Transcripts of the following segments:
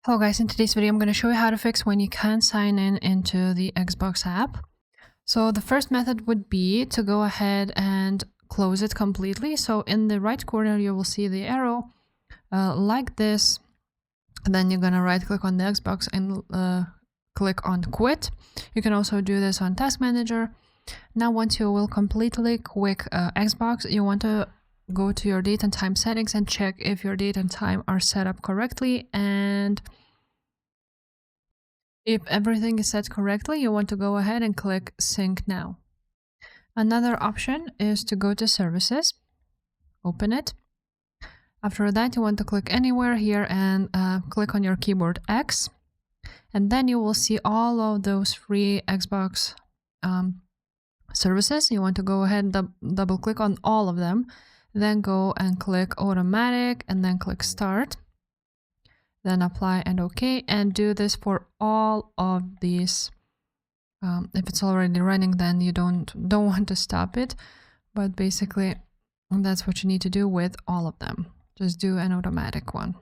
Hello guys, in today's video I'm going to show you how to fix when you can't sign in into the Xbox app. So the first method would be to go ahead and close it completely. So in the right corner you will see the arrow like this. Then you're going to right click on the Xbox and click on quit. You can also do this on Task Manager. Now once you will completely quit Xbox, you want to go to your date and time settings and check if your date and time are set up correctly, and if everything is set correctly, you want to go ahead and click Sync Now. Another option is to go to Services, open it. After that, you want to click anywhere here and click on your keyboard X. And then you will see all of those free Xbox services. You want to go ahead and double click on all of them. Then go and click Automatic and then click Start. Then apply and OK, and do this for all of these. If it's already running, then you don't want to stop it, but basically that's what you need to do with all of them. Just do an automatic one.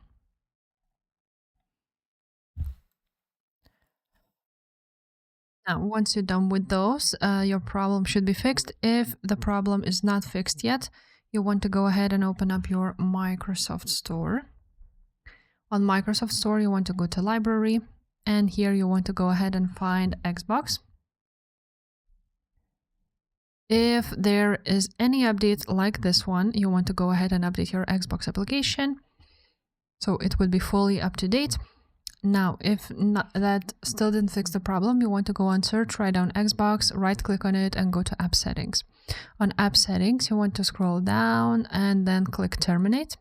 Now once you're done with those, your problem should be fixed. If the problem is not fixed yet, you want to go ahead and open up your Microsoft Store. On Microsoft Store, you want to go to Library, and here you want to go ahead and find Xbox. If there is any update like this one, you want to go ahead and update your Xbox application, so it will be fully up to date. Now, if that still didn't fix the problem, you want to go on Search, write down Xbox, right click on it and go to App Settings. On App Settings, you want to scroll down and then click Terminate.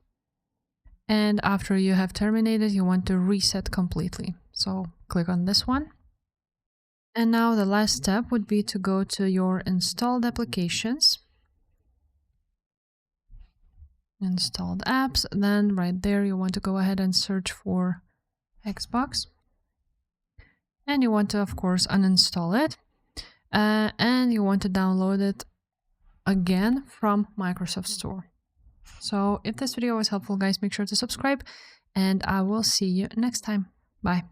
And after you have terminated, you want to reset completely. So click on this one. And now the last step would be to go to your installed applications, installed apps. Then right there, you want to go ahead and search for Xbox. And you want to, of course, uninstall it. And you want to download it again from Microsoft Store. So if this video was helpful, guys, make sure to subscribe, and I will see you next time. Bye.